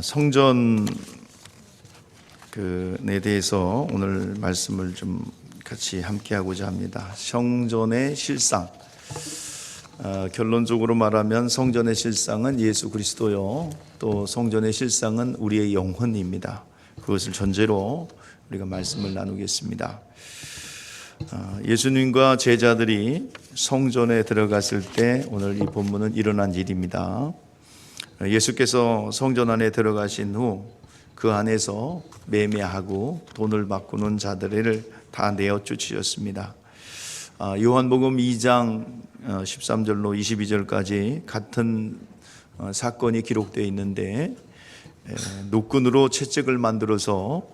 성전에 대해서 오늘 말씀을 좀 같이 함께 하고자 합니다. 성전의 실상. 결론적으로 말하면 성전의 실상은 예수 그리스도요, 또 성전의 실상은 우리의 영혼입니다. 그것을 전제로 우리가 말씀을 나누겠습니다. 예수님과 제자들이 성전에 들어갔을 때 오늘 이 본문은 일어난 일입니다. 예수께서 성전 안에 들어가신 후 그 안에서 매매하고 돈을 바꾸는 자들을 다 내어 쫓으셨습니다. 요한복음 2장 13절로 22절까지 같은 사건이 기록되어 있는데, 노끈으로 채찍을 만들어서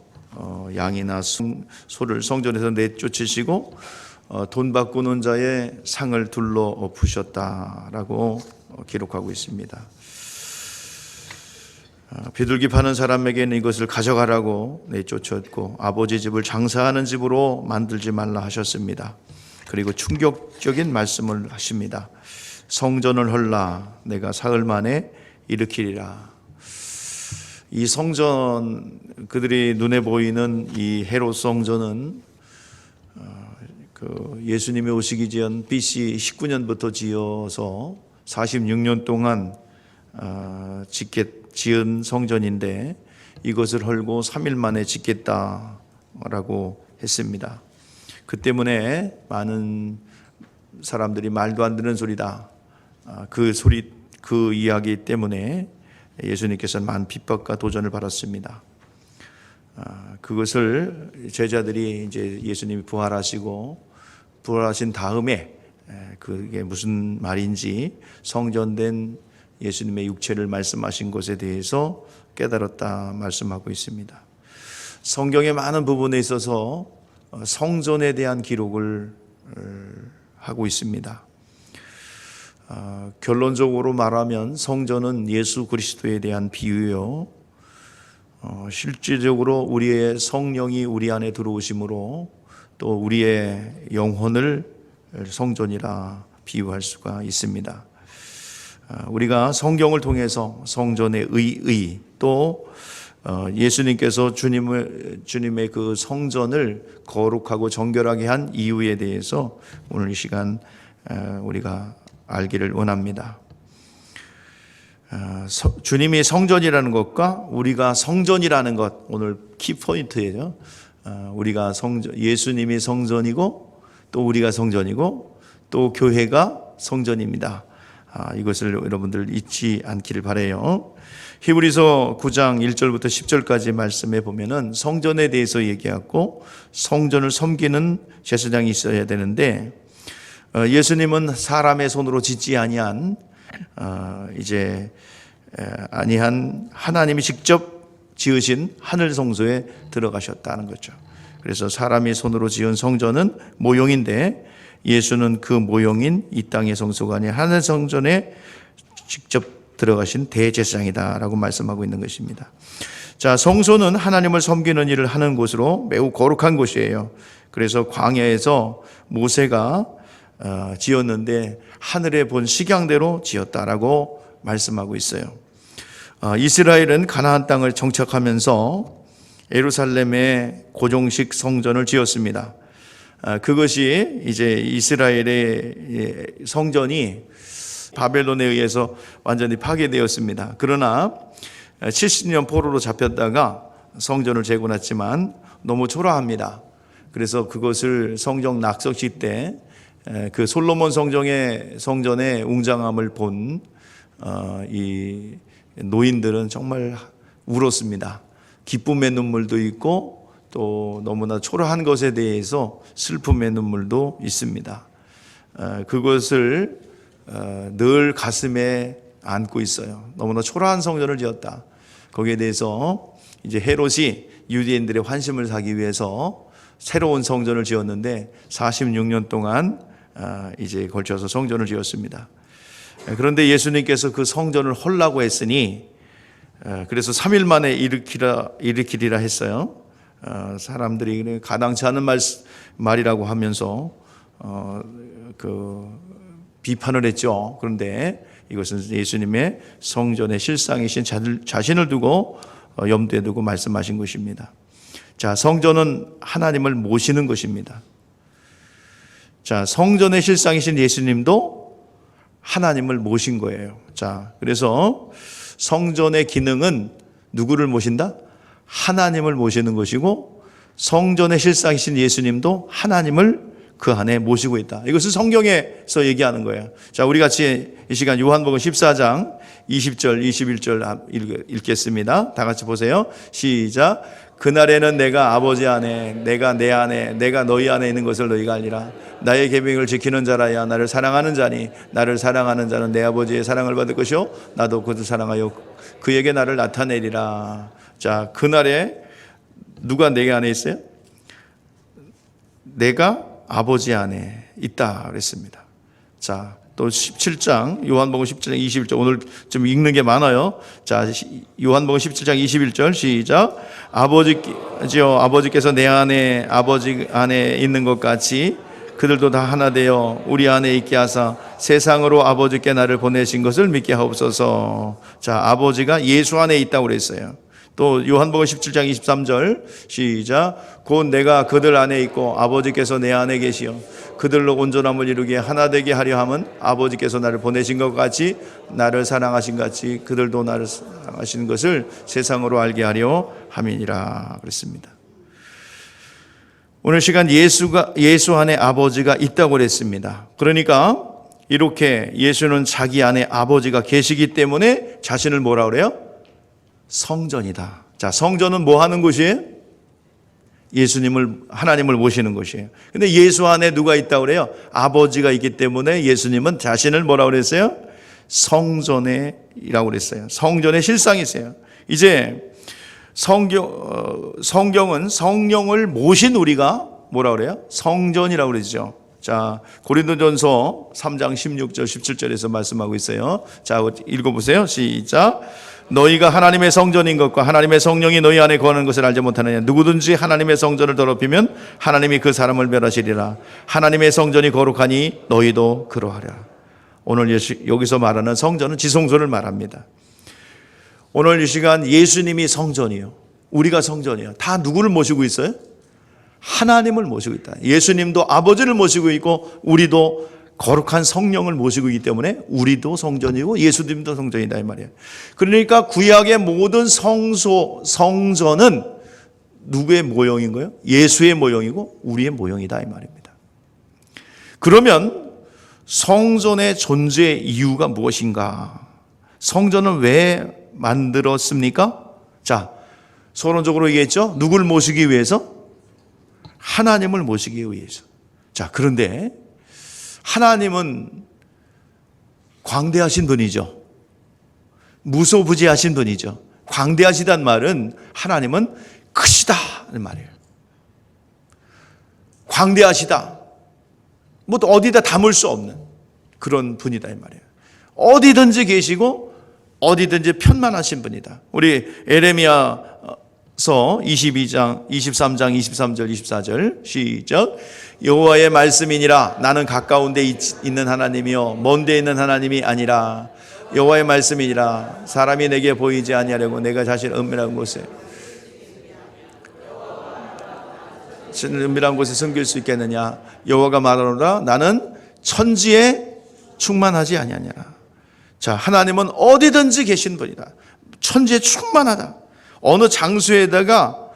양이나 소를 성전에서 내쫓으시고 돈 바꾸는 자의 상을 둘러 부셨다라고 기록하고 있습니다. 비둘기 파는 사람에게는 이것을 가져가라고 내쫓았고, 아버지 집을 장사하는 집으로 만들지 말라 하셨습니다. 그리고 충격적인 말씀을 하십니다. 성전을 헐라, 내가 사흘 만에 일으키리라. 이 성전, 그들이 눈에 보이는 이 헤롯 성전은 예수님이 오시기 전 BC 19년부터 지어서 46년 동안 지은 성전인데, 이것을 헐고 3일 만에 짓겠다라고 했습니다. 그 때문에 많은 사람들이 말도 안 되는 소리다, 그 이야기 때문에 예수님께서는 많은 핍박과 도전을 받았습니다. 그것을 제자들이 이제 예수님이 부활하신 다음에 그게 무슨 말인지 성전된 예수님의 육체를 말씀하신 것에 대해서 깨달았다 말씀하고 있습니다. 성경의 많은 부분에 있어서 성전에 대한 기록을 하고 있습니다. 결론적으로 말하면 성전은 예수 그리스도에 대한 비유요, 실질적으로 우리의 성령이 우리 안에 들어오심으로 또 우리의 영혼을 성전이라 비유할 수가 있습니다. 우리가 성경을 통해서 성전의 의의, 또 예수님께서 주님의 그 성전을 거룩하고 정결하게 한 이유에 대해서 오늘 이 시간 우리가 알기를 원합니다. 주님이 성전이라는 것과 우리가 성전이라는 것, 오늘 키포인트예요. 우리가 예수님이 성전이고 또 우리가 성전이고 또 교회가 성전입니다. 이것을 여러분들 잊지 않기를 바라요. 히브리서 9장 1절부터 10절까지 말씀에 보면은 성전에 대해서 얘기하고, 성전을 섬기는 제사장이 있어야 되는데, 예수님은 사람의 손으로 짓지 아니한 하나님이 직접 지으신 하늘 성소에 들어가셨다는 거죠. 그래서 사람이 손으로 지은 성전은 모형인데, 예수는 그 모형인 이 땅의 성소가 아닌 하늘 성전에 직접 들어가신 대제사장이다라고 말씀하고 있는 것입니다. 자, 성소는 하나님을 섬기는 일을 하는 곳으로 매우 거룩한 곳이에요. 그래서 광야에서 모세가 지었는데 하늘에 본 식양대로 지었다라고 말씀하고 있어요. 이스라엘은 가나안 땅을 정착하면서 예루살렘에 고정식 성전을 지었습니다. 그것이 이제 이스라엘의 성전이 바벨론에 의해서 완전히 파괴되었습니다. 그러나 70년 포로로 잡혔다가 성전을 재건했지만 너무 초라합니다. 그래서 그것을 성전 낙석식 때 그 솔로몬 성전의 웅장함을 본 이 노인들은 정말 울었습니다. 기쁨의 눈물도 있고 또 너무나 초라한 것에 대해서 슬픔의 눈물도 있습니다. 그것을 늘 가슴에 안고 있어요. 너무나 초라한 성전을 지었다. 거기에 대해서 이제 헤롯이 유대인들의 환심을 사기 위해서 새로운 성전을 지었는데 46년 동안 이제 걸쳐서 성전을 지었습니다. 그런데 예수님께서 그 성전을 헐라고 했으니, 그래서 3일 만에 일으키리라 했어요. 사람들이 가당치 않은 말이라고 하면서 비판을 했죠. 그런데 이것은 예수님의 성전의 실상이신 자신을 두고 염두에 두고 말씀하신 것입니다. 자, 성전은 하나님을 모시는 것입니다. 자, 성전의 실상이신 예수님도 하나님을 모신 거예요. 자, 그래서 성전의 기능은 누구를 모신다? 하나님을 모시는 것이고, 성전의 실상이신 예수님도 하나님을 그 안에 모시고 있다. 이것은 성경에서 얘기하는 거예요. 자, 우리 같이 이 시간 요한복음 14장 20절, 21절 읽겠습니다. 다 같이 보세요. 시작. 그날에는 내가 아버지 안에, 내가 내 안에, 내가 너희 안에 있는 것을 너희가 알리라. 나의 계명을 지키는 자라야 나를 사랑하는 자니, 나를 사랑하는 자는 내 아버지의 사랑을 받을 것이요 나도 그를 사랑하여 그에게 나를 나타내리라. 자, 그날에 누가 내 안에 있어요? 내가 아버지 안에 있다 그랬습니다. 자, 또 17장 요한복음 17장 21절, 오늘 좀 읽는 게 많아요. 자, 요한복음 17장 21절 시작. 아버지께서 내 안에 아버지 안에 있는 것 같이 그들도 다 하나 되어 우리 안에 있게 하사 세상으로 아버지께 나를 보내신 것을 믿게 하옵소서. 자, 아버지가 예수 안에 있다고 그랬어요. 또 요한복음 17장 23절 시작. 곧 내가 그들 안에 있고 아버지께서 내 안에 계시어 그들로 온전함을 이루게 하나 되게 하려 함은 아버지께서 나를 보내신 것 같이 나를 사랑하신 같이 그들도 나를 사랑하시는 것을 세상으로 알게 하려 함이니라 그랬습니다. 오늘 시간 예수 안에 아버지가 있다고 그랬습니다. 그러니까 이렇게 예수는 자기 안에 아버지가 계시기 때문에 자신을 뭐라 그래요? 성전이다. 자, 성전은 뭐 하는 곳이에요? 하나님을 모시는 곳이에요. 근데 예수 안에 누가 있다고 그래요? 아버지가 있기 때문에 예수님은 자신을 뭐라 그랬어요? 성전이라고 그랬어요. 성전의 실상이세요. 이제 성경은 성령을 모신 우리가 뭐라 그래요? 성전이라고 그러죠. 자, 고린도전서 3장 16절 17절에서 말씀하고 있어요. 자, 읽어보세요. 시작. 너희가 하나님의 성전인 것과 하나님의 성령이 너희 안에 거하는 것을 알지 못하느냐. 누구든지 하나님의 성전을 더럽히면 하나님이 그 사람을 멸하시리라. 하나님의 성전이 거룩하니 너희도 그러하라. 오늘 여기서 말하는 성전은 지성소를 말합니다. 오늘 이 시간 예수님이 성전이요, 우리가 성전이요. 다 누구를 모시고 있어요? 하나님을 모시고 있다. 예수님도 아버지를 모시고 있고 우리도 거룩한 성령을 모시고 있기 때문에 우리도 성전이고 예수님도 성전이다 이 말이에요. 그러니까 구약의 모든 성전은 누구의 모형인 거예요? 예수의 모형이고 우리의 모형이다 이 말입니다. 그러면 성전의 존재 이유가 무엇인가? 성전은 왜 만들었습니까? 자, 서론적으로 얘기했죠. 누굴 모시기 위해서? 하나님을 모시기 위해서. 자, 그런데 하나님은 광대하신 분이죠. 무소부지하신 분이죠. 광대하시단 말은 하나님은 크시다는 말이에요. 광대하시다. 뭐 어디다 담을 수 없는 그런 분이다 이 말이에요. 어디든지 계시고 어디든지 편만하신 분이다. 우리 에레미야서 23장 23절 24절 시작. 여호와의 말씀이니라. 나는 가까운 데 있는 하나님이요 먼 데 있는 하나님이 아니라. 여호와의 말씀이니라. 사람이 내게 보이지 아니하려고 내가 자신 은밀한 곳에 숨길 수 있겠느냐. 여호와가 말하노라. 나는 천지에 충만하지 아니하니라. 자, 하나님은 어디든지 계신 분이다. 천지에 충만하다. 어느 장소에다가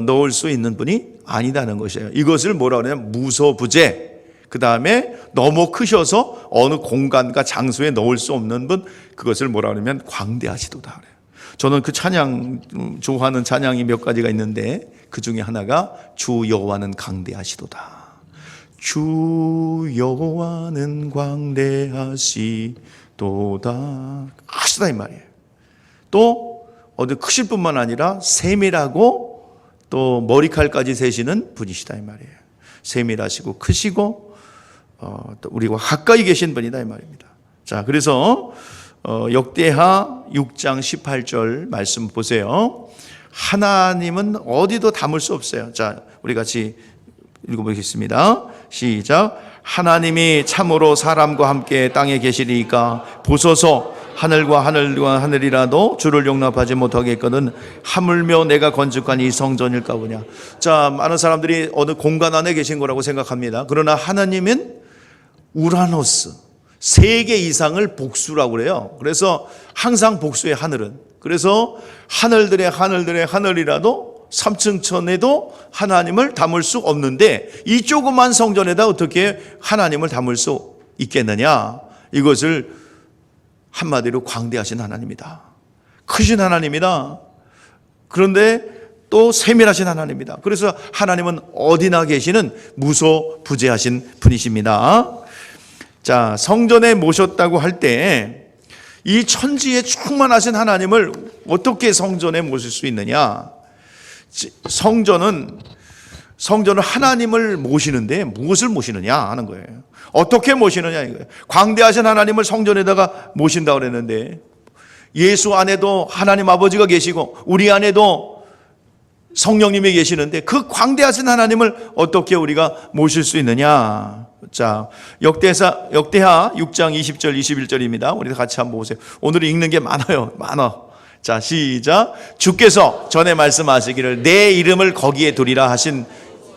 넣을 수 있는 분이 아니다는 것이에요. 이것을 뭐라 그러냐면 무소부재. 그 다음에 너무 크셔서 어느 공간과 장소에 넣을 수 없는 분, 그것을 뭐라 그러면 광대하시도다 그래요. 저는 그 찬양 좋아하는 찬양이 몇 가지가 있는데 그 중에 하나가 주 여호와는 광대하시도다. 주 여호와는 광대하시도다. 크시다 이 말이에요. 또 어디 크실 뿐만 아니라 세밀하고 또 머리칼까지 세시는 분이시다 이 말이에요. 세밀하시고 크시고 또 우리와 가까이 계신 분이다 이 말입니다. 자, 그래서 역대하 6장 18절 말씀 보세요. 하나님은 어디도 담을 수 없어요. 자, 우리 같이 읽어보겠습니다. 시작. 하나님이 참으로 사람과 함께 땅에 계시리이까 보소서. 하늘과 하늘이라도 주를 용납하지 못하겠거든 하물며 내가 건축한 이 성전일까 보냐. 자, 많은 사람들이 어느 공간 안에 계신 거라고 생각합니다. 그러나 하나님은 우라노스, 세계 이상을 복수라고 그래요. 그래서 항상 복수의 하늘은. 그래서 하늘들의 하늘이라도 3층 천에도 하나님을 담을 수 없는데 이 조그만 성전에다 어떻게 하나님을 담을 수 있겠느냐. 이것을 한마디로 광대하신 하나님이다. 크신 하나님이다. 그런데 또 세밀하신 하나님이다. 그래서 하나님은 어디나 계시는 무소부재하신 분이십니다. 자, 성전에 모셨다고 할 때 이 천지에 충만하신 하나님을 어떻게 성전에 모실 수 있느냐? 성전은 하나님을 모시는데 무엇을 모시느냐 하는 거예요. 어떻게 모시느냐 이거예요. 광대하신 하나님을 성전에다가 모신다고 그랬는데 예수 안에도 하나님 아버지가 계시고 우리 안에도 성령님이 계시는데 그 광대하신 하나님을 어떻게 우리가 모실 수 있느냐. 자, 역대하 6장 20절 21절입니다. 우리 같이 한번 보세요. 오늘 읽는 게 많아요. 자, 시작. 주께서 전에 말씀하시기를 내 이름을 거기에 두리라 하신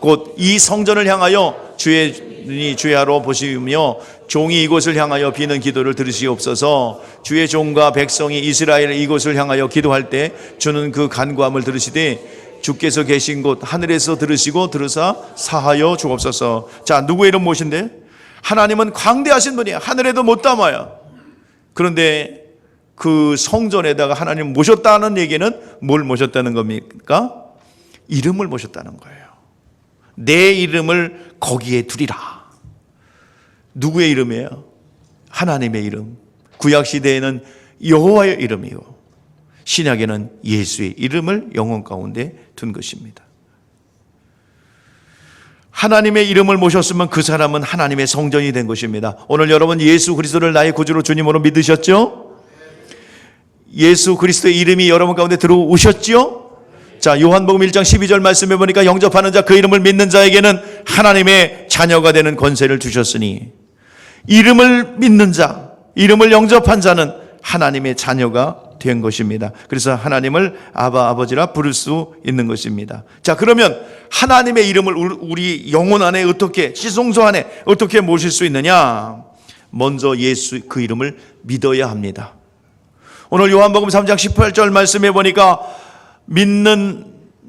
곳 이 성전을 향하여 주의 주야로 보시며 종이 이곳을 향하여 비는 기도를 들으시옵소서. 주의 종과 백성이 이스라엘 이곳을 향하여 기도할 때 주는 그 간구함을 들으시되 주께서 계신 곳 하늘에서 들으시고 들으사 사하여 주옵소서. 자, 누구의 이름 모신대? 하나님은 광대하신 분이야. 하늘에도 못 담아요. 그런데 그 성전에다가 하나님 모셨다는 얘기는 뭘 모셨다는 겁니까? 이름을 모셨다는 거예요. 내 이름을 거기에 두리라. 누구의 이름이에요? 하나님의 이름. 구약시대에는 여호와의 이름이요 신약에는 예수의 이름을 영혼 가운데 둔 것입니다. 하나님의 이름을 모셨으면 그 사람은 하나님의 성전이 된 것입니다. 오늘 여러분 예수 그리스도를 나의 구주로 주님으로 믿으셨죠? 예수 그리스도의 이름이 여러분 가운데 들어오셨죠? 자, 요한복음 1장 12절 말씀해 보니까 영접하는 자 그 이름을 믿는 자에게는 하나님의 자녀가 되는 권세를 주셨으니 이름을 믿는 자, 이름을 영접한 자는 하나님의 자녀가 된 것입니다. 그래서 하나님을 아버지라 부를 수 있는 것입니다. 자, 그러면 하나님의 이름을 우리 영혼 안에 어떻게, 지성소 안에 어떻게 모실 수 있느냐? 먼저 예수 그 이름을 믿어야 합니다. 오늘 요한복음 3장 18절 말씀해 보니까 믿는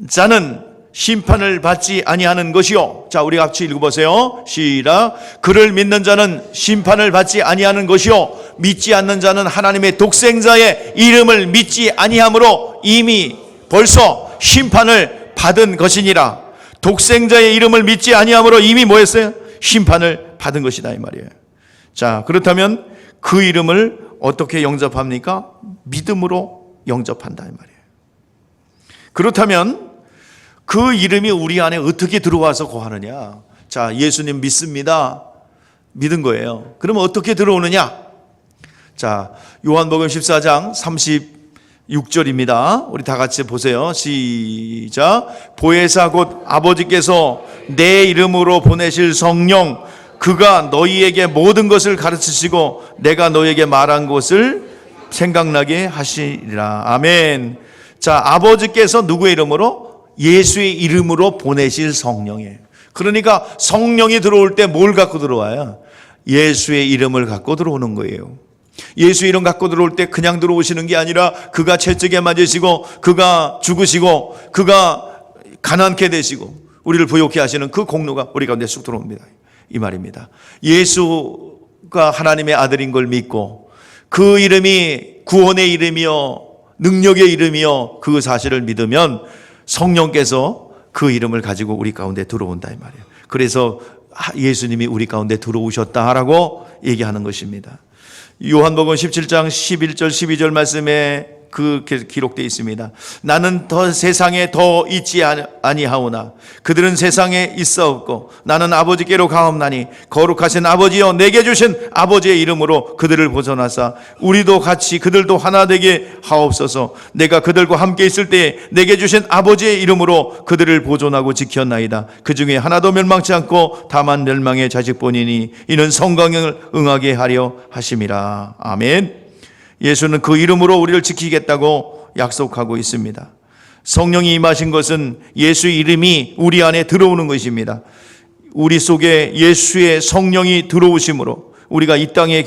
자는 심판을 받지 아니하는 것이요. 자, 우리 같이 읽어보세요. 시작. 그를 믿는 자는 심판을 받지 아니하는 것이요 믿지 않는 자는 하나님의 독생자의 이름을 믿지 아니함으로 이미 벌써 심판을 받은 것이니라. 독생자의 이름을 믿지 아니함으로 이미 뭐 했어요? 심판을 받은 것이다 이 말이에요. 자, 그렇다면 그 이름을 어떻게 영접합니까? 믿음으로 영접한다 이 말이에요. 그렇다면 그 이름이 우리 안에 어떻게 들어와서 거하느냐? 자, 예수님 믿습니다. 믿은 거예요. 그러면 어떻게 들어오느냐? 자, 요한복음 14장 36절입니다. 우리 다 같이 보세요. 시작. 보혜사 곧 아버지께서 내 이름으로 보내실 성령 그가 너희에게 모든 것을 가르치시고 내가 너희에게 말한 것을 생각나게 하시리라. 아멘. 자, 아버지께서 누구의 이름으로? 예수의 이름으로 보내실 성령이에요. 그러니까 성령이 들어올 때 뭘 갖고 들어와요? 예수의 이름을 갖고 들어오는 거예요. 예수 이름 갖고 들어올 때 그냥 들어오시는 게 아니라 그가 채찍에 맞으시고 그가 죽으시고 그가 가난케 되시고 우리를 부욕케 하시는 그 공로가 우리 가운데 쑥 들어옵니다. 이 말입니다. 예수가 하나님의 아들인 걸 믿고 그 이름이 구원의 이름이요 능력의 이름이요 그 사실을 믿으면 성령께서 그 이름을 가지고 우리 가운데 들어온다 이 말이에요. 그래서 예수님이 우리 가운데 들어오셨다라고 얘기하는 것입니다. 요한복음 17장 11절 12절 말씀에 그렇게 기록되어 있습니다. 나는 더 세상에 더 있지 아니하오나 그들은 세상에 있사옵고 나는 아버지께로 가옵나니 거룩하신 아버지여 내게 주신 아버지의 이름으로 그들을 보존하사 우리도 같이 그들도 하나 되게 하옵소서. 내가 그들과 함께 있을 때에 내게 주신 아버지의 이름으로 그들을 보존하고 지켰나이다. 그 중에 하나도 멸망치 않고 다만 멸망의 자식뿐이니 이는 성경을 응하게 하려 하심이라. 아멘. 예수는 그 이름으로 우리를 지키겠다고 약속하고 있습니다. 성령이 임하신 것은 예수의 이름이 우리 안에 들어오는 것입니다. 우리 속에 예수의 성령이 들어오심으로 우리가 이 땅에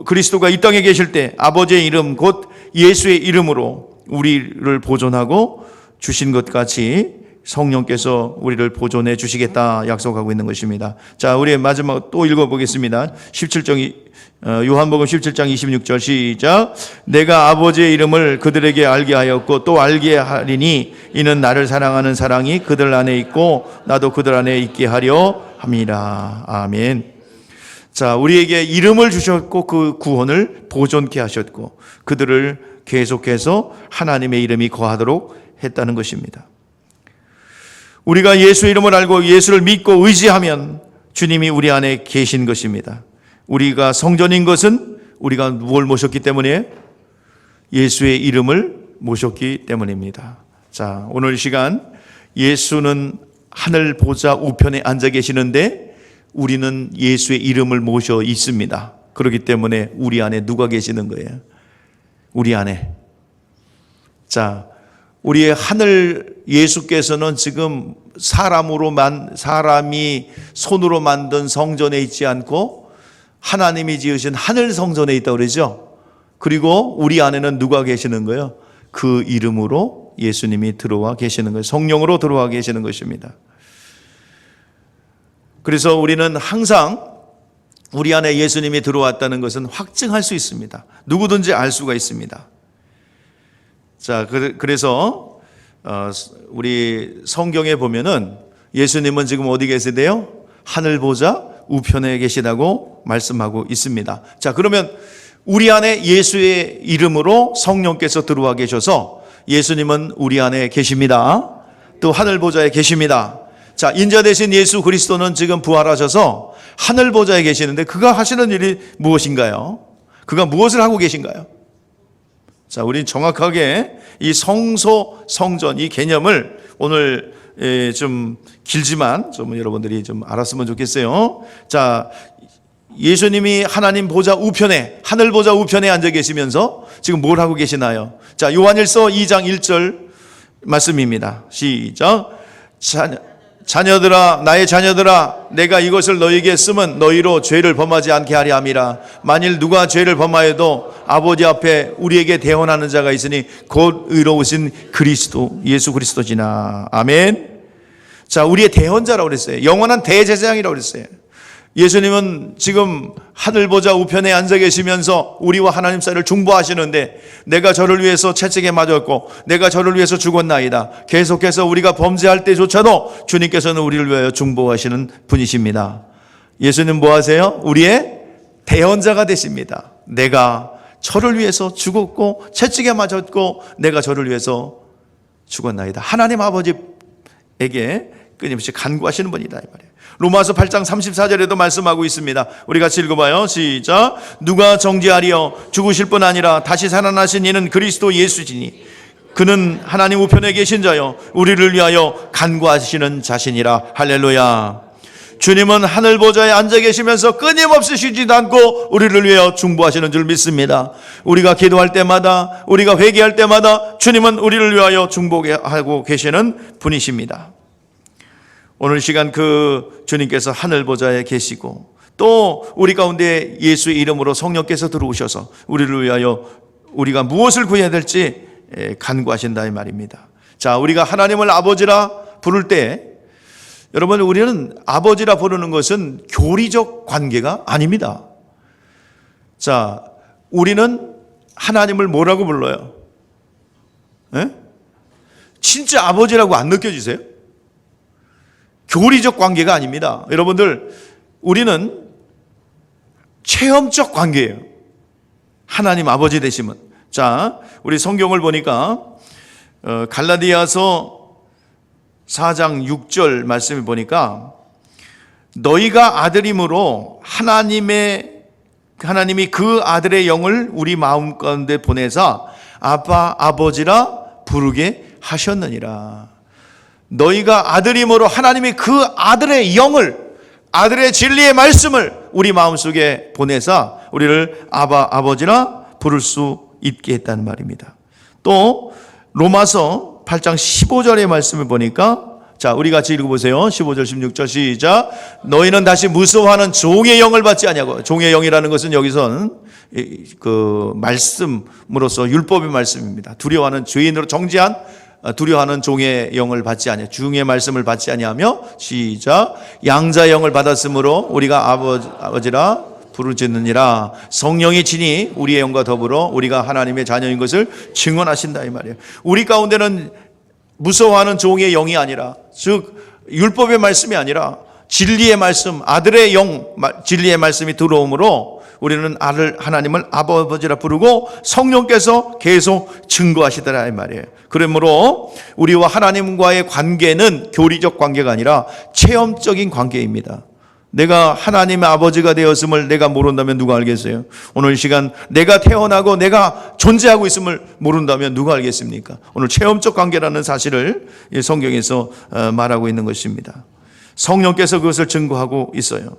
그리스도가 이 땅에 계실 때 아버지의 이름 곧 예수의 이름으로 우리를 보존하고 주신 것 같이 성령께서 우리를 보존해 주시겠다 약속하고 있는 것입니다. 자, 우리 마지막 또 읽어보겠습니다. 17장 요한복음 17장 26절 시작. 내가 아버지의 이름을 그들에게 알게 하였고 또 알게 하리니 이는 나를 사랑하는 사랑이 그들 안에 있고 나도 그들 안에 있게 하려 함이라. 아멘. 자, 우리에게 이름을 주셨고 그 구원을 보존케 하셨고 그들을 계속해서 하나님의 이름이 거하도록 했다는 것입니다. 우리가 예수 이름을 알고 예수를 믿고 의지하면 주님이 우리 안에 계신 것입니다. 우리가 성전인 것은 우리가 무엇을 모셨기 때문이에요? 예수의 이름을 모셨기 때문입니다. 자, 오늘 이 시간 예수는 하늘 보좌 우편에 앉아 계시는데 우리는 예수의 이름을 모셔 있습니다. 그렇기 때문에 우리 안에 누가 계시는 거예요? 우리 안에. 자, 우리의 하늘 예수께서는 지금 사람이 손으로 만든 성전에 있지 않고 하나님이 지으신 하늘 성전에 있다고 그러죠. 그리고 우리 안에는 누가 계시는 거예요? 그 이름으로 예수님이 들어와 계시는 거예요. 성령으로 들어와 계시는 것입니다. 그래서 우리는 항상 우리 안에 예수님이 들어왔다는 것은 확증할 수 있습니다. 누구든지 알 수가 있습니다. 자, 그래서 우리 성경에 보면은 예수님은 지금 어디 계세요? 하늘 보좌 우편에 계시다고 말씀하고 있습니다. 자, 그러면 우리 안에 예수의 이름으로 성령께서 들어와 계셔서 예수님은 우리 안에 계십니다. 또 하늘 보좌에 계십니다. 자, 인자 되신 예수 그리스도는 지금 부활하셔서 하늘 보좌에 계시는데 그가 하시는 일이 무엇인가요? 그가 무엇을 하고 계신가요? 자, 우리는 정확하게 이 성소, 성전 이 개념을 오늘 좀 길지만 좀 여러분들이 좀 알았으면 좋겠어요. 자, 예수님이 하나님 보좌 우편에, 하늘 보좌 우편에 앉아 계시면서 지금 뭘 하고 계시나요? 자, 요한일서 2장 1절 말씀입니다. 시작. 자녀들아, 나의 자녀들아, 내가 이것을 너희에게 쓰면 너희로 죄를 범하지 않게 하려 함이라. 만일 누가 죄를 범하여도 아버지 앞에 우리에게 대언하는 자가 있으니 곧 의로우신 그리스도, 예수 그리스도지나. 아멘. 자, 우리의 대언자라고 그랬어요. 영원한 대제사장이라고 그랬어요. 예수님은 지금 하늘 보좌 우편에 앉아 계시면서 우리와 하나님 사이를 중보하시는데 내가 저를 위해서 채찍에 맞았고 내가 저를 위해서 죽었나이다. 계속해서 우리가 범죄할 때조차도 주님께서는 우리를 위하여 중보하시는 분이십니다. 예수님 뭐 하세요? 우리의 대언자가 되십니다. 내가 저를 위해서 죽었고 채찍에 맞았고 내가 저를 위해서 죽었나이다. 하나님 아버지에게 끊임없이 간구하시는 분이다 이 말이에요. 로마서 8장 34절에도 말씀하고 있습니다. 우리 같이 읽어봐요. 시작. 누가 정죄하리요? 죽으실 뿐 아니라 다시 살아나신 이는 그리스도 예수지니 그는 하나님 우편에 계신 자요 우리를 위하여 간구하시는 자신이라. 할렐루야. 주님은 하늘 보좌에 앉아 계시면서 끊임없이 쉬지도 않고 우리를 위하여 중보하시는 줄 믿습니다. 우리가 기도할 때마다, 우리가 회개할 때마다 주님은 우리를 위하여 중보하고 계시는 분이십니다. 오늘 시간 그 주님께서 하늘 보좌에 계시고 또 우리 가운데 예수의 이름으로 성령께서 들어오셔서 우리를 위하여 우리가 무엇을 구해야 될지 간구하신다 이 말입니다. 자, 우리가 하나님을 아버지라 부를 때 여러분 우리는 아버지라 부르는 것은 교리적 관계가 아닙니다. 자, 우리는 하나님을 뭐라고 불러요? 에? 진짜 아버지라고 안 느껴지세요? 교리적 관계가 아닙니다. 여러분들, 우리는 체험적 관계예요. 하나님 아버지 되시면. 자, 우리 성경을 보니까 갈라디아서 4장 6절 말씀을 보니까 너희가 아들임으로 하나님이 그 아들의 영을 우리 마음 가운데 보내사 아빠 아버지라 부르게 하셨느니라. 너희가 아들임으로 하나님이 그 아들의 영을, 아들의 진리의 말씀을 우리 마음속에 보내사 우리를 아바 아버지라 부를 수 있게 했다는 말입니다. 또 로마서 8장 15절의 말씀을 보니까, 자, 우리 같이 읽어보세요. 15절 16절 시작. 너희는 다시 무서워하는 종의 영을 받지 아니하고, 종의 영이라는 것은 여기서는 그 말씀으로서 율법의 말씀입니다. 두려워하는 죄인으로 정죄한 두려워하는 종의 영을 받지 아니하, 중의 말씀을 받지 아니하며, 시작, 양자의 영을 받았으므로 우리가 아버지라 부르짖느니라. 성령이 친히 우리의 영과 더불어 우리가 하나님의 자녀인 것을 증언하신다 이 말이에요. 우리 가운데는 무서워하는 종의 영이 아니라, 즉 율법의 말씀이 아니라 진리의 말씀, 아들의 영, 진리의 말씀이 들어오므로 우리는 하나님을 아버지라 부르고 성령께서 계속 증거하시더라 이 말이에요. 그러므로 우리와 하나님과의 관계는 교리적 관계가 아니라 체험적인 관계입니다. 내가 하나님의 아버지가 되었음을 내가 모른다면 누가 알겠어요? 오늘 이 시간 내가 태어나고 내가 존재하고 있음을 모른다면 누가 알겠습니까? 오늘 체험적 관계라는 사실을 성경에서 말하고 있는 것입니다. 성령께서 그것을 증거하고 있어요.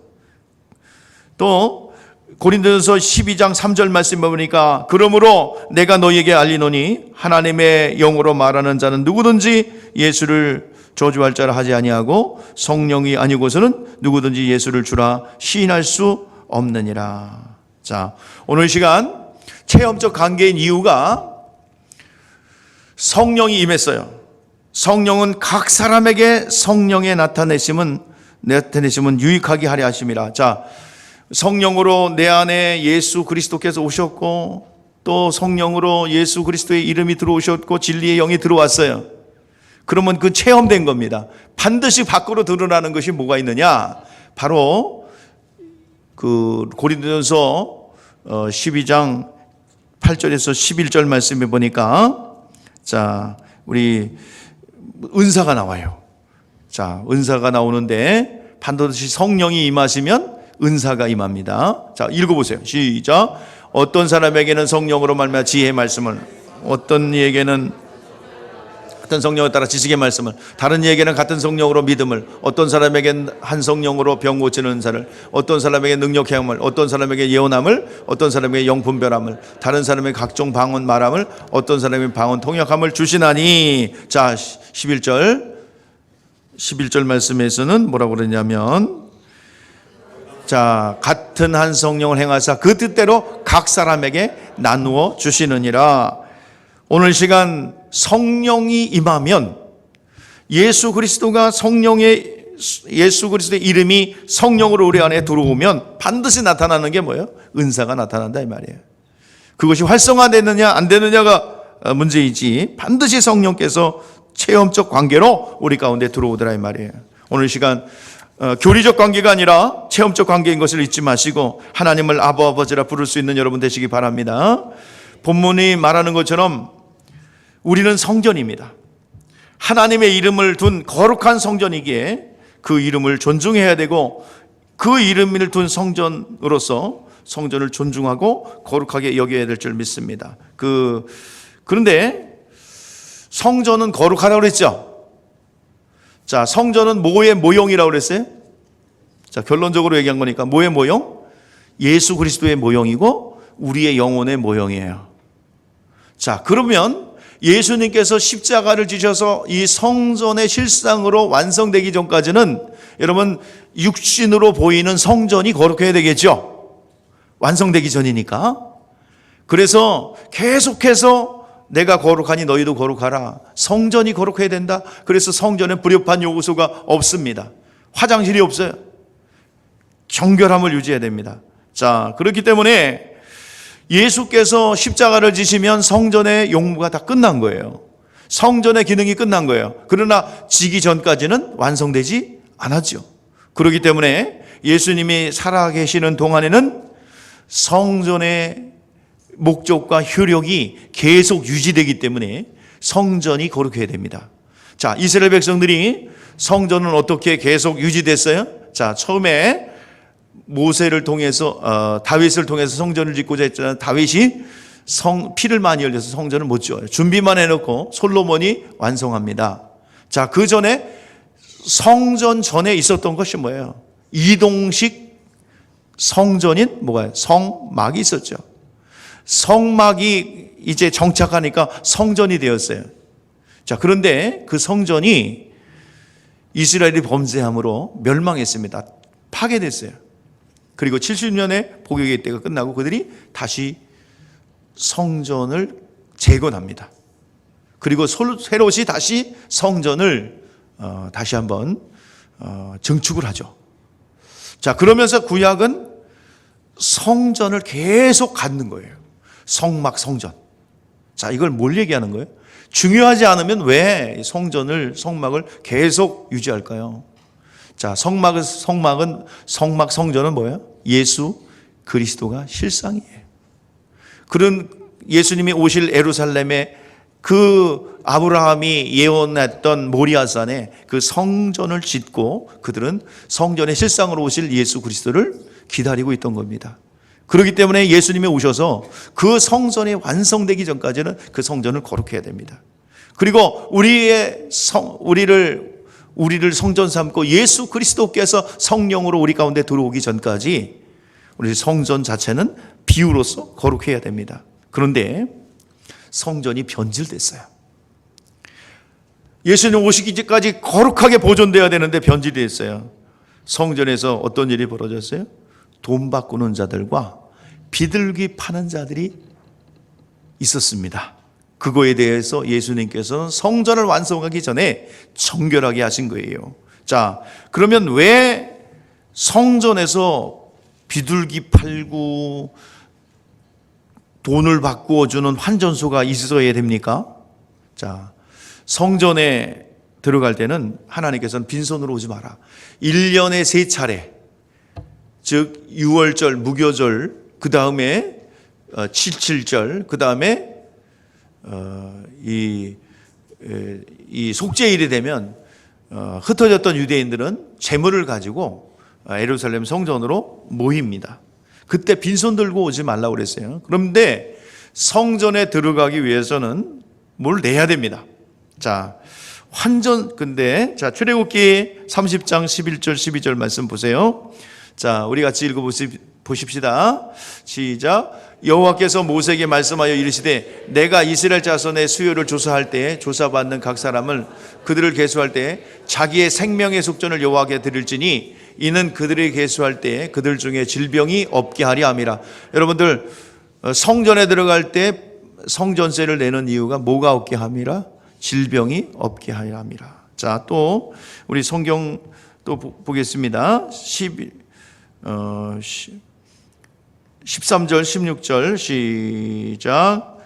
또 고린도전서 12장 3절 말씀 보니까 그러므로 내가 너희에게 알리노니 하나님의 영으로 말하는 자는 누구든지 예수를 저주할 자라 하지 아니하고 성령이 아니고서는 누구든지 예수를 주라 시인할 수 없느니라. 자, 오늘 시간 체험적 관계인 이유가 성령이 임했어요. 성령은 각 사람에게 성령의 나타내심은 유익하게 하려 하심이라. 자, 성령으로 내 안에 예수 그리스도께서 오셨고, 또 성령으로 예수 그리스도의 이름이 들어오셨고 진리의 영이 들어왔어요. 그러면 그 체험된 겁니다. 반드시 밖으로 드러나는 것이 뭐가 있느냐? 바로 그 고린도전서 12장 8절에서 11절 말씀에 보니까, 자, 우리 은사가 나와요. 자, 은사가 나오는데 반드시 성령이 임하시면 은사가 임합니다. 자, 읽어보세요. 시작. 어떤 사람에게는 성령으로 말미암아 지혜의 말씀을, 어떤 이에게는 같은 성령에 따라 지식의 말씀을, 다른 이에게는 같은 성령으로 믿음을, 어떤 사람에게는 한 성령으로 병 고치는 은사를, 어떤 사람에게 능력 행함을, 어떤 사람에게 예언함을, 어떤 사람에게 영분별함을, 다른 사람에게 각종 방언 말함을, 어떤 사람에게 방언 통역함을 주시나니. 자, 11절 말씀에서는 뭐라고 그러냐면, 자, 같은 한 성령을 행하사 그 뜻대로 각 사람에게 나누어 주시느니라. 오늘 시간 성령이 임하면, 예수 그리스도의 이름이 성령으로 우리 안에 들어오면 반드시 나타나는 게 뭐예요? 은사가 나타난다 이 말이에요. 그것이 활성화되느냐 안 되느냐가 문제이지 반드시 성령께서 체험적 관계로 우리 가운데 들어오더라 이 말이에요. 오늘 시간 교리적 관계가 아니라 체험적 관계인 것을 잊지 마시고 하나님을 아버지라 부를 수 있는 여러분 되시기 바랍니다. 본문이 말하는 것처럼 우리는 성전입니다. 하나님의 이름을 둔 거룩한 성전이기에 그 이름을 존중해야 되고, 그 이름을 둔 성전으로서 성전을 존중하고 거룩하게 여겨야 될 줄 믿습니다. 그런데 성전은 거룩하다고 그랬죠. 자, 성전은 뭐의 모형이라고 그랬어요? 자, 결론적으로 얘기한 거니까 뭐의 모형? 예수 그리스도의 모형이고 우리의 영혼의 모형이에요. 자, 그러면 예수님께서 십자가를 지셔서 이 성전의 실상으로 완성되기 전까지는 여러분 육신으로 보이는 성전이 거룩해야 되겠죠. 완성되기 전이니까. 그래서 계속해서 내가 거룩하니 너희도 거룩하라. 성전이 거룩해야 된다. 그래서 성전에 불협한 요소가 없습니다. 화장실이 없어요. 정결함을 유지해야 됩니다. 자, 그렇기 때문에 예수께서 십자가를 지시면 성전의 용무가 다 끝난 거예요. 성전의 기능이 끝난 거예요. 그러나 지기 전까지는 완성되지 않았죠. 그렇기 때문에 예수님이 살아계시는 동안에는 성전의 목적과 효력이 계속 유지되기 때문에 성전이 거룩해야 됩니다. 자, 이스라엘 백성들이 성전은 어떻게 계속 유지됐어요? 자, 처음에 모세를 통해서 다윗을 통해서 성전을 짓고자 했잖아요. 다윗이 피를 많이 흘려서 성전을 못 지어요. 준비만 해놓고 솔로몬이 완성합니다. 자, 그 전에 성전 전에 있었던 것이 뭐예요? 이동식 성전인 뭐가요? 성막이 있었죠. 성막이 이제 정착하니까 성전이 되었어요. 자, 그런데 그 성전이 이스라엘이 범죄함으로 멸망했습니다. 파괴됐어요. 그리고 70년의 복역의 때가 끝나고 그들이 다시 성전을 재건합니다. 그리고 새로이 다시 성전을 다시 한번 증축을 하죠. 자, 그러면서 구약은 성전을 계속 갖는 거예요. 성막, 성전. 자, 이걸 뭘 얘기하는 거예요? 중요하지 않으면 왜 성막을 계속 유지할까요? 자, 성막, 성전은 뭐예요? 예수 그리스도가 실상이에요. 그런 예수님이 오실 예루살렘에 그 아브라함이 예언했던 모리아산에 그 성전을 짓고 그들은 성전의 실상으로 오실 예수 그리스도를 기다리고 있던 겁니다. 그렇기 때문에 예수님이 오셔서 그 성전이 완성되기 전까지는 그 성전을 거룩해야 됩니다. 그리고 우리를 성전 삼고 예수 그리스도께서 성령으로 우리 가운데 들어오기 전까지 우리 성전 자체는 비유로서 거룩해야 됩니다. 그런데 성전이 변질됐어요. 예수님 오시기 전까지 거룩하게 보존되어야 되는데 변질이 됐어요. 성전에서 어떤 일이 벌어졌어요? 돈 바꾸는 자들과 비둘기 파는 자들이 있었습니다. 그거에 대해서 예수님께서는 성전을 완성하기 전에 정결하게 하신 거예요. 자, 그러면 왜 성전에서 비둘기 팔고 돈을 바꾸어 주는 환전소가 있어야 됩니까? 자, 성전에 들어갈 때는 하나님께서는 빈손으로 오지 마라. 1년에 3차례, 즉 6월절, 무교절, 그 다음에 7.7절, 그 다음에 이 속죄일이 되면 흩어졌던 유대인들은 재물을 가지고 예루살렘 성전으로 모입니다. 그때 빈손 들고 오지 말라고 그랬어요. 그런데 성전에 들어가기 위해서는 뭘 내야 됩니다. 자, 근데 출애굽기 30장 11절 12절 말씀 보세요. 자, 우리 같이 보십시다. 시작. 여호와께서 모세에게 말씀하여 이르시되 내가 이스라엘 자손의 수요를 조사할 때 조사받는 각 사람을 그들을 계수할 때 자기의 생명의 속전을 여호와께 드릴지니 이는 그들이 계수할 때 그들 중에 질병이 없게 하려 함이라. 여러분들, 성전에 들어갈 때 성전세를 내는 이유가 뭐가 없게 함이라? 질병이 없게 하려 함이라. 자, 또 우리 성경 또 보겠습니다. 13절 16절 시작.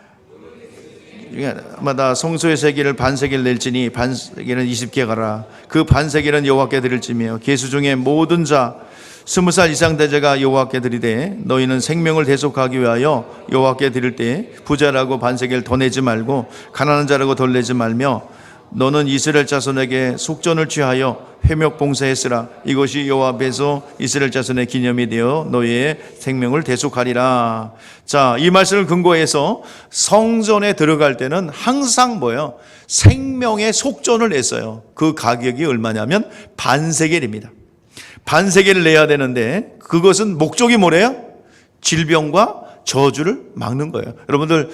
마다 성소의 세계를 반세계를 낼지니 반세계는 20개 가라. 그 반세계는 여호와께 드릴지며 계수 중에 모든 자 20살 이상 대자가 여호와께 드리되 너희는 생명을 대속하기 위하여 여호와께 드릴 때 부자라고 반세계를 더 내지 말고 가난한 자라고 덜 내지 말며 너는 이스라엘 자손에게 속전을 취하여 회목 봉사했으라. 이것이 여호와 앞에서 이스라엘 자손의 기념이 되어 너희의 생명을 대속하리라. 자, 이 말씀을 근거해서 성전에 들어갈 때는 항상 뭐예요? 생명의 속전을 냈어요. 그 가격이 얼마냐면 반세겔입니다. 반세겔을 내야 되는데 그것은 목적이 뭐래요? 질병과 저주를 막는 거예요. 여러분들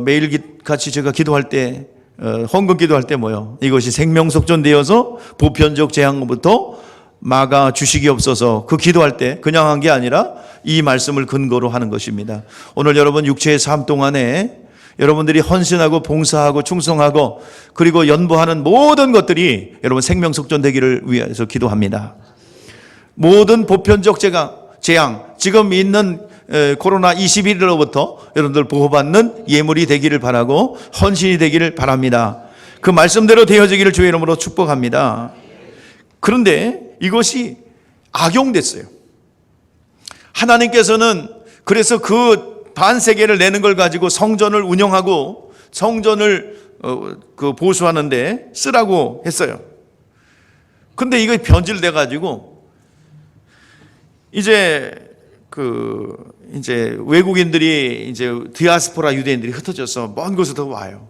매일 같이 제가 기도할 때 헌금 기도할 때 뭐요? 이것이 생명속전되어서 보편적 재앙부터 막아 주시기없어서 그 기도할 때 그냥 한 게 아니라 이 말씀을 근거로 하는 것입니다. 오늘 여러분 육체의 삶 동안에 여러분들이 헌신하고 봉사하고 충성하고 그리고 연보하는 모든 것들이 여러분 생명속전되기를 위해서 기도합니다. 모든 보편적 재앙, 지금 있는 코로나 21로부터 여러분들 보호받는 예물이 되기를 바라고 헌신이 되기를 바랍니다. 그 말씀대로 되어지기를 주의 이름으로 축복합니다. 그런데 이것이 악용됐어요. 하나님께서는 그래서 그 반세겔을 내는 걸 가지고 성전을 운영하고 성전을 보수하는데 쓰라고 했어요. 근데 이거 변질돼 가지고 이제 외국인들이 이제 디아스포라 유대인들이 흩어져서 먼 곳에서 와요.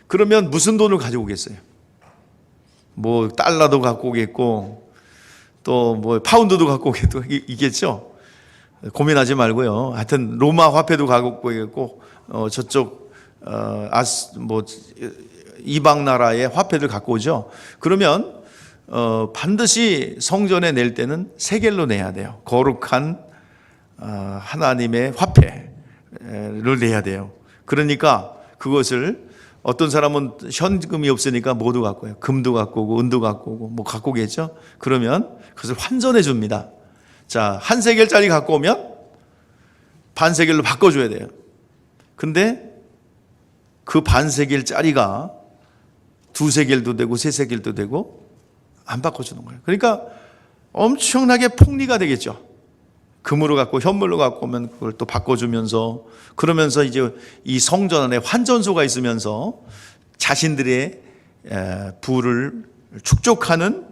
그러면 무슨 돈을 가지고 오겠어요? 뭐 달러도 갖고 오겠고 또 뭐 파운드도 갖고 오겠죠. 고민하지 말고요. 하여튼 로마 화폐도 갖고 오겠고 저쪽 이방 나라의 화폐를 갖고 오죠. 그러면 반드시 성전에 낼 때는 세겔로 내야 돼요. 거룩한 하나님의 화폐를 내야 돼요. 그러니까 그것을 어떤 사람은 현금이 없으니까 뭐도 갖고 와요. 금도 갖고 오고 은도 갖고 오고 뭐 갖고 오겠죠. 그러면 그것을 환전해 줍니다. 자, 한 세겔짜리 갖고 오면 반 세겔로 바꿔줘야 돼요. 근데 그 반 세겔짜리가 두 세겔도 되고 세 세겔도 되고 안 바꿔주는 거예요. 그러니까 엄청나게 폭리가 되겠죠. 금으로 갖고 현물로 갖고 오면 그걸 또 바꿔주면서 그러면서 이제 이 성전 안에 환전소가 있으면서 자신들의 부를 축적하는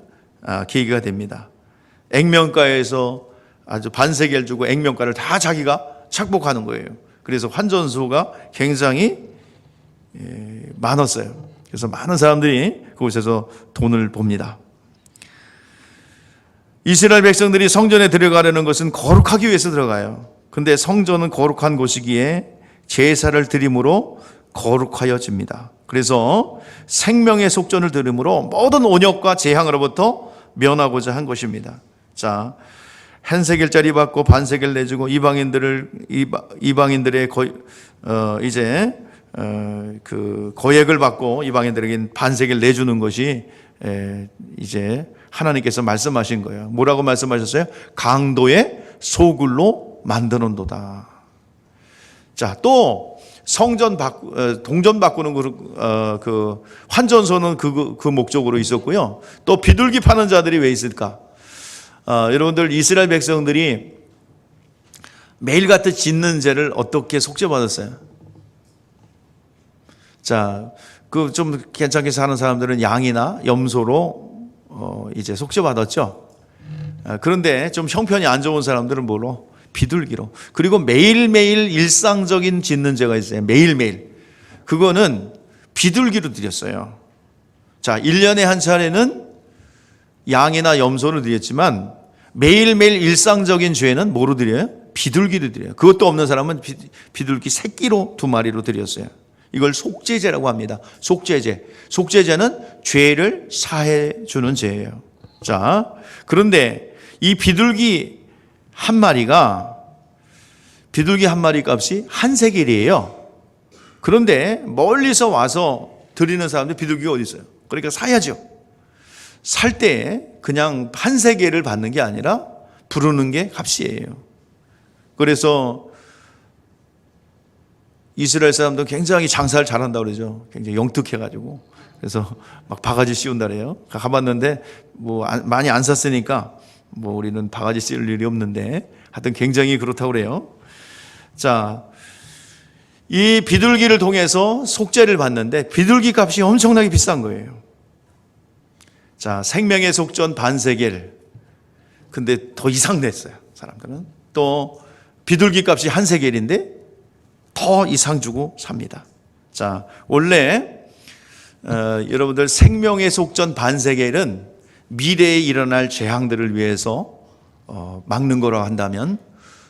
계기가 됩니다. 액면가에서 아주 반세겔 주고 액면가를 다 자기가 착복하는 거예요. 그래서 환전소가 굉장히 많았어요. 그래서 많은 사람들이 그곳에서 돈을 봅니다. 이스라엘 백성들이 성전에 들어가려는 것은 거룩하기 위해서 들어가요. 근데 성전은 거룩한 곳이기에 제사를 드림으로 거룩하여집니다. 그래서 생명의 속전을 드림으로 모든 온역과 재앙으로부터 면하고자 한 것입니다. 자, 한 세겔짜리 받고 반 세겔 내주고 이방인들의 그 거액을 받고 이방인들에게 반 세겔 내주는 것이 이제 하나님께서 말씀하신 거예요. 뭐라고 말씀하셨어요? 강도의 소굴로 만드는도다. 자, 또 동전 바꾸는 그 환전소는 그 목적으로 있었고요. 또 비둘기 파는 자들이 왜 있을까? 여러분들 이스라엘 백성들이 매일같이 짓는 죄를 어떻게 속죄받았어요? 자, 그 좀 괜찮게 사는 사람들은 양이나 염소로 이제 속죄받았죠. 그런데 좀 형편이 안 좋은 사람들은 뭐로? 비둘기로. 그리고 매일매일 일상적인 짓는 죄가 있어요. 매일매일. 그거는 비둘기로 드렸어요. 자, 1년에 한 차례는 양이나 염소를 드렸지만 매일매일 일상적인 죄는 뭐로 드려요? 비둘기로 드려요. 그것도 없는 사람은 비둘기 새끼로 2마리로 드렸어요. 이걸 속죄제라고 합니다. 속죄제. 속죄제는 죄를 사해 주는 죄예요. 자, 그런데 이 비둘기 한 마리 값이 한 세겔이에요. 그런데 멀리서 와서 드리는 사람들 비둘기가 어디 있어요? 그러니까 사야죠. 살 때 그냥 한 세겔을 받는 게 아니라 부르는 게 값이에요. 그래서 이스라엘 사람도 굉장히 장사를 잘한다고 그러죠. 굉장히 영특해가지고. 그래서 막 바가지 씌운다 그래요. 가봤는데 뭐 많이 안 샀으니까 뭐 우리는 바가지 씌울 일이 없는데 하여튼 굉장히 그렇다고 그래요. 자, 이 비둘기를 통해서 속죄를 받는데 비둘기 값이 엄청나게 비싼 거예요. 자, 생명의 속전 반세겔. 근데 더 이상 냈어요, 사람들은. 또 비둘기 값이 한 세겔인데 더 이상 주고 삽니다. 자, 원래 여러분들 생명의 속전 반세겔은 미래에 일어날 재앙들을 위해서 막는 거라고 한다면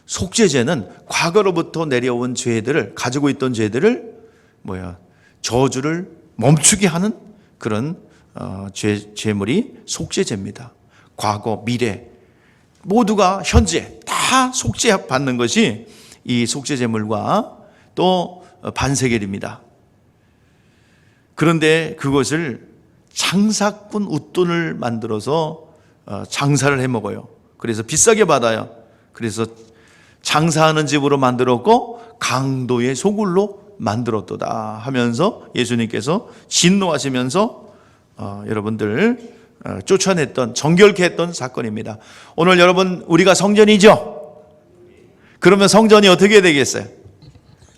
속죄제는 과거로부터 내려온 죄들을 가지고 있던 죄들을 저주를 멈추게 하는 그런 죄물이 속죄제입니다. 과거, 미래 모두가 현재 다 속죄받는 것이 이 속죄제물과 또 반세겔입니다. 그런데 그것을 장사꾼 웃돈을 만들어서 장사를 해 먹어요. 그래서 비싸게 받아요. 그래서 장사하는 집으로 만들었고 강도의 소굴로 만들었도다 하면서 예수님께서 진노하시면서 여러분들 쫓아냈던, 정결케 했던 사건입니다. 오늘 여러분 우리가 성전이죠? 그러면 성전이 어떻게 되겠어요?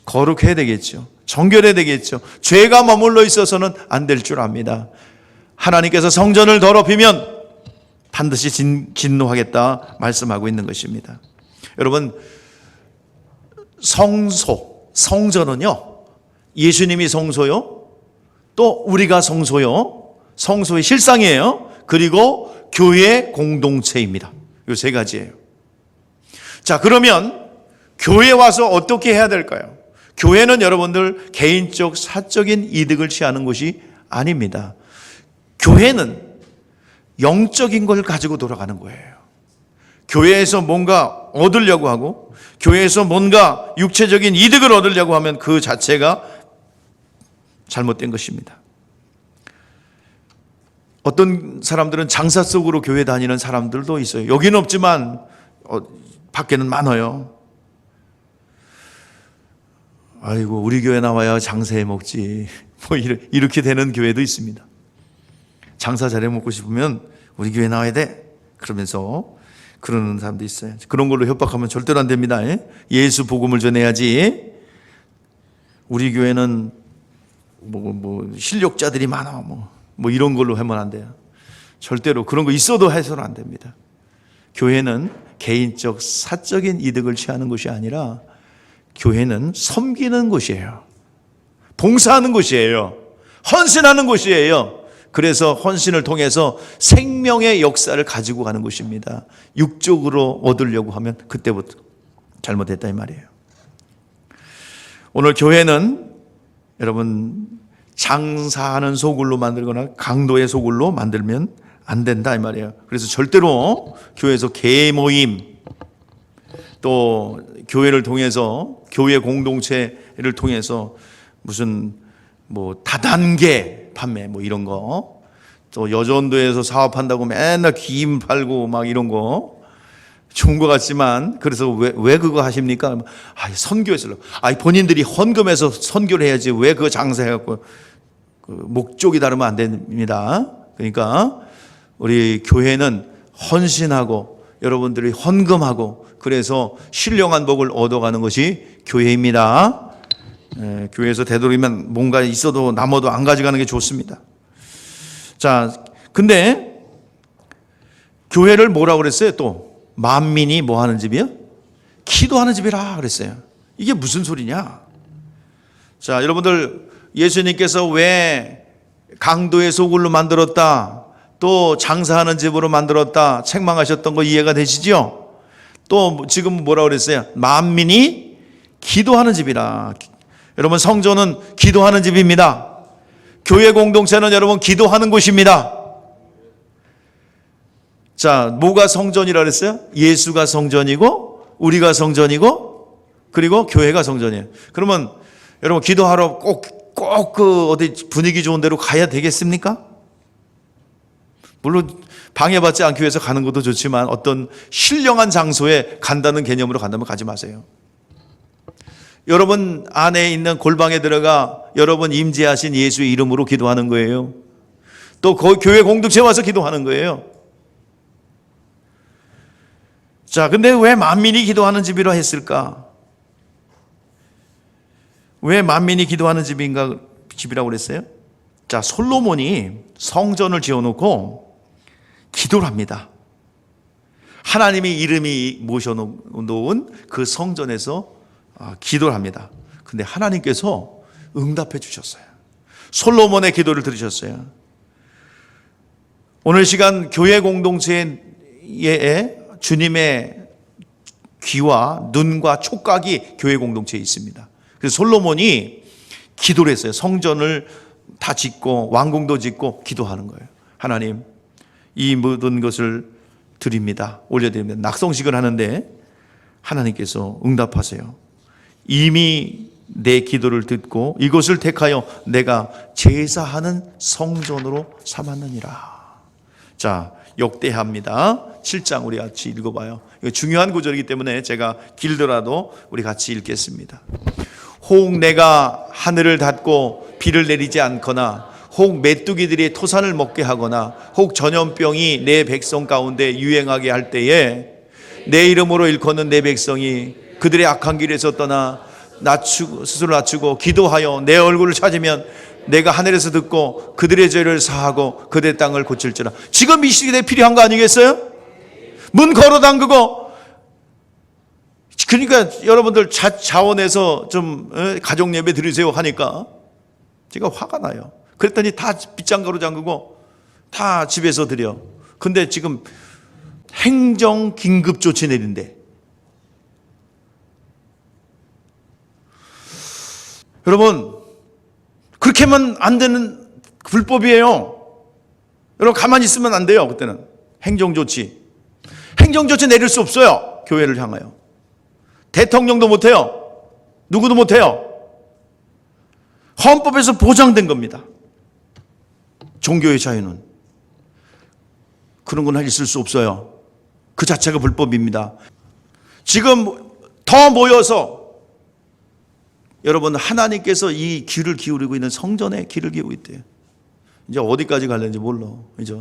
거룩해야 되겠죠. 정결해야 되겠죠. 죄가 머물러 있어서는 안 될 줄 압니다. 하나님께서 성전을 더럽히면 반드시 진노하겠다 말씀하고 있는 것입니다. 여러분, 성전은요, 예수님이 성소요, 또 우리가 성소요, 성소의 실상이에요. 그리고 교회 공동체입니다. 이 세 가지예요. 자, 그러면 교회에 와서 어떻게 해야 될까요? 교회는 여러분들 개인적 사적인 이득을 취하는 것이 아닙니다. 교회는 영적인 걸 가지고 돌아가는 거예요. 교회에서 뭔가 얻으려고 하고 교회에서 뭔가 육체적인 이득을 얻으려고 하면 그 자체가 잘못된 것입니다. 어떤 사람들은 장사 속으로 교회 다니는 사람들도 있어요. 여기는 없지만 밖에는 많아요. 아이고, 우리 교회 나와야 장사해 먹지, 뭐 이렇게 되는 교회도 있습니다. 장사 잘해 먹고 싶으면 우리 교회 나와야 돼, 그러면서 그러는 사람도 있어요. 그런 걸로 협박하면 절대로 안 됩니다. 예수 복음을 전해야지. 우리 교회는 뭐 실력자들이 많아, 뭐 이런 걸로 하면 안 돼요. 절대로 그런 거 있어도 해서는 안 됩니다. 교회는 개인적 사적인 이득을 취하는 것이 아니라 교회는 섬기는 곳이에요. 봉사하는 곳이에요. 헌신하는 곳이에요. 그래서 헌신을 통해서 생명의 역사를 가지고 가는 곳입니다. 육적으로 얻으려고 하면 그때부터 잘못했다 이 말이에요. 오늘 교회는 여러분 장사하는 소굴로 만들거나 강도의 소굴로 만들면 안 된다 이 말이에요. 그래서 절대로 교회에서 계모임, 또 교회를 통해서 교회 공동체를 통해서 무슨 뭐 다단계 판매 뭐 이런 거, 또 여전도에서 사업한다고 맨날 김 팔고 막 이런 거 좋은 것 같지만, 그래서 왜 그거 하십니까? 선교에서 본인들이 헌금해서 선교를 해야지 왜 그거 장사해갖고 그 목적이 다르면 안 됩니다. 그러니까 우리 교회는 헌신하고 여러분들이 헌금하고 그래서 신령한 복을 얻어가는 것이 교회입니다. 교회에서 되도록이면 뭔가 있어도 남아도 안 가져가는 게 좋습니다. 자, 근데 교회를 뭐라고 그랬어요? 또 만민이 뭐 하는 집이요? 기도하는 집이라 그랬어요. 이게 무슨 소리냐? 자, 여러분들, 예수님께서 왜 강도의 소굴로 만들었다, 또 장사하는 집으로 만들었다 책망하셨던 거 이해가 되시죠? 또 지금 뭐라고 그랬어요? 만민이 기도하는 집이라. 여러분, 성전은 기도하는 집입니다. 교회 공동체는 여러분 기도하는 곳입니다. 자, 뭐가 성전이라 그랬어요? 예수가 성전이고 우리가 성전이고 그리고 교회가 성전이에요. 그러면 여러분 기도하러 꼭 그 어디 분위기 좋은 데로 가야 되겠습니까? 물론 방해받지 않기 위해서 가는 것도 좋지만 어떤 신령한 장소에 간다는 개념으로 간다면 가지 마세요. 여러분 안에 있는 골방에 들어가 여러분 임재하신 예수의 이름으로 기도하는 거예요. 또 교회 공동체 와서 기도하는 거예요. 자, 근데 왜 만민이 기도하는 집이라 했을까? 왜 만민이 기도하는 집이라고 그랬어요? 자, 솔로몬이 성전을 지어놓고 기도를 합니다. 하나님의 이름이 모셔놓은 그 성전에서 기도를 합니다. 근데 하나님께서 응답해 주셨어요. 솔로몬의 기도를 들으셨어요. 오늘 시간 교회 공동체에 주님의 귀와 눈과 촉각이 교회 공동체에 있습니다. 그래서 솔로몬이 기도를 했어요. 성전을 다 짓고 왕궁도 짓고 기도하는 거예요. 하나님, 이 모든 것을 드립니다. 올려드립니다. 낙성식을 하는데 하나님께서 응답하세요. 이미 내 기도를 듣고 이것을 택하여 내가 제사하는 성전으로 삼았느니라. 자, 역대합니다. 7장 우리 같이 읽어봐요. 이거 중요한 구절이기 때문에 제가 길더라도 우리 같이 읽겠습니다. 혹 내가 하늘을 닫고 비를 내리지 않거나 혹 메뚜기들이 토산을 먹게 하거나 혹 전염병이 내 백성 가운데 유행하게 할 때에 내 이름으로 일컫는 내 백성이 그들의 악한 길에서 떠나 스스로 낮추고 기도하여 내 얼굴을 찾으면 내가 하늘에서 듣고 그들의 죄를 사하고 그들의 땅을 고칠지라. 지금 이 시대에 필요한 거 아니겠어요? 문 걸어 담그고, 그러니까 여러분들 자원해서 좀 가족 예배 드리세요 하니까 제가 화가 나요. 그랬더니 다 빗장가로 잠그고 다 집에서 드려. 근데 지금 행정 긴급 조치 내린대. 여러분, 그렇게 하면 안 되는 불법이에요. 여러분, 가만히 있으면 안 돼요. 그때는 행정조치 내릴 수 없어요. 교회를 향하여. 대통령도 못해요. 누구도 못해요. 헌법에서 보장된 겁니다. 종교의 자유는. 그런 건 있을 수 없어요. 그 자체가 불법입니다. 지금 더 모여서 여러분, 하나님께서 이 귀를 기울이고 있는 성전에 귀를 기울이고 있대요. 이제 어디까지 갈는지 몰라. 이제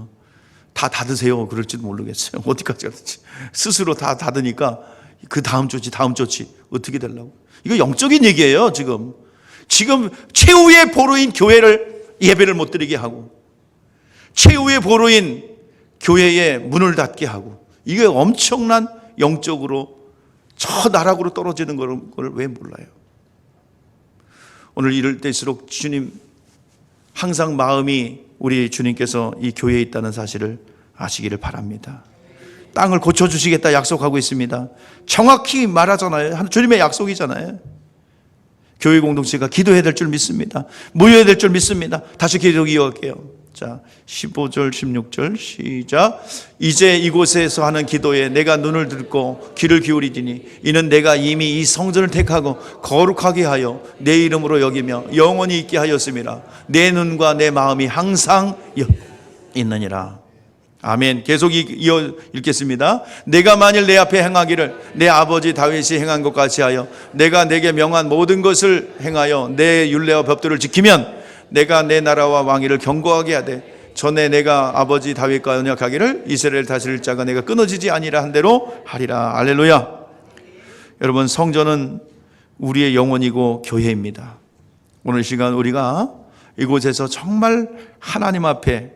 다 닫으세요. 그럴지도 모르겠어요. 어디까지 갈지. 스스로 다 닫으니까 그 다음 조치 어떻게 되려고. 이거 영적인 얘기예요. 지금 최후의 보루인 교회를 예배를 못 드리게 하고, 최후의 보루인 교회의 문을 닫게 하고, 이게 엄청난 영적으로 저 나락으로 떨어지는 걸 왜 몰라요? 오늘 이럴 때일수록 주님, 항상 마음이 우리 주님께서 이 교회에 있다는 사실을 아시기를 바랍니다. 땅을 고쳐주시겠다 약속하고 있습니다. 정확히 말하잖아요. 주님의 약속이잖아요. 교회 공동체가 기도해야 될 줄 믿습니다. 모여야 될 줄 믿습니다. 다시 계속 이어갈게요. 자, 15절 16절 시작. 이제 이곳에서 하는 기도에 내가 눈을 들고 귀를 기울이지니 이는 내가 이미 이 성전을 택하고 거룩하게 하여 내 이름으로 여기며 영원히 있게 하였음이라. 내 눈과 내 마음이 항상 있느니라. 아멘. 계속 이어 읽겠습니다. 내가 만일 내 앞에 행하기를 내 아버지 다윗이 행한 것 같이 하여 내가 내게 명한 모든 것을 행하여 내 율례와 법도를 지키면 내가 내 나라와 왕위를 견고하게 하되 전에 내가 아버지 다윗과 언약하기를 이스라엘 다스릴 자가 내가 끊어지지 아니라 한 대로 하리라. 할렐루야. 여러분, 성전은 우리의 영혼이고 교회입니다. 오늘 시간 우리가 이곳에서 정말 하나님 앞에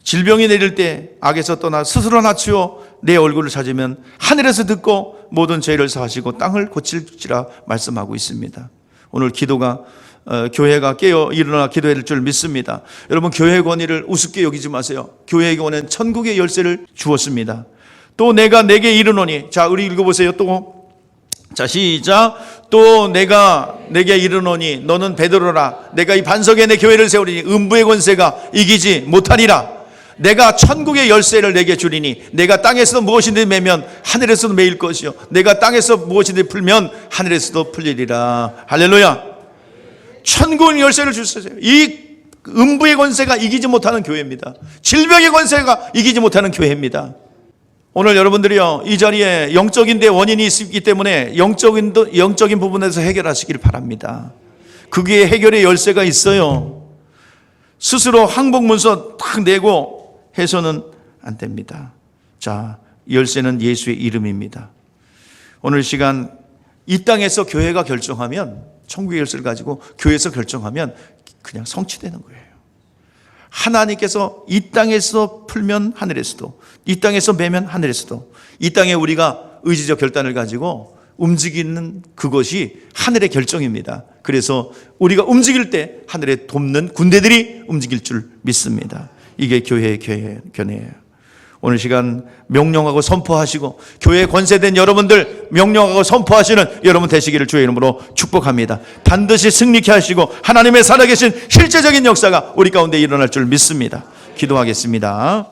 질병이 내릴 때 악에서 떠나 스스로 낮추어 내 얼굴을 찾으면 하늘에서 듣고 모든 죄를 사하시고 땅을 고칠지라 말씀하고 있습니다. 오늘 기도가 교회가 깨어 일어나 기도해야 될 줄 믿습니다. 여러분, 교회의 권위를 우습게 여기지 마세요. 교회의 권위는 천국의 열쇠를 주었습니다. 또 내가 내게 이르노니, 자, 우리 읽어보세요. 또, 자, 시작. 또 내가 내게 이르노니 너는 베드로라. 내가 이 반석에 내 교회를 세우리니 음부의 권세가 이기지 못하리라. 내가 천국의 열쇠를 내게 주리니 내가 땅에서 무엇이든지 매면 하늘에서도 매일 것이요 내가 땅에서 무엇이든지 풀면 하늘에서도 풀리리라. 할렐루야. 천국의 열쇠를 주셨어요. 이 음부의 권세가 이기지 못하는 교회입니다. 질병의 권세가 이기지 못하는 교회입니다. 오늘 여러분들이요, 이 자리에 영적인 데 원인이 있기 때문에 영적인 부분에서 해결하시길 바랍니다. 그게 해결의 열쇠가 있어요. 스스로 항복문서 딱 내고 해서는 안 됩니다. 자, 열쇠는 예수의 이름입니다. 오늘 시간 이 땅에서 교회가 결정하면, 천국의 열쇠를 가지고 교회에서 결정하면 그냥 성취되는 거예요. 하나님께서 이 땅에서 풀면 하늘에서도, 이 땅에서 매면 하늘에서도, 이 땅에 우리가 의지적 결단을 가지고 움직이는 그것이 하늘의 결정입니다. 그래서 우리가 움직일 때 하늘에 돕는 군대들이 움직일 줄 믿습니다. 이게 교회의 견해예요. 오늘 시간 명령하고 선포하시고 교회에 권세된 여러분들 명령하고 선포하시는 여러분 되시기를 주의 이름으로 축복합니다. 반드시 승리케 하시고 하나님의 살아계신 실제적인 역사가 우리 가운데 일어날 줄 믿습니다. 기도하겠습니다.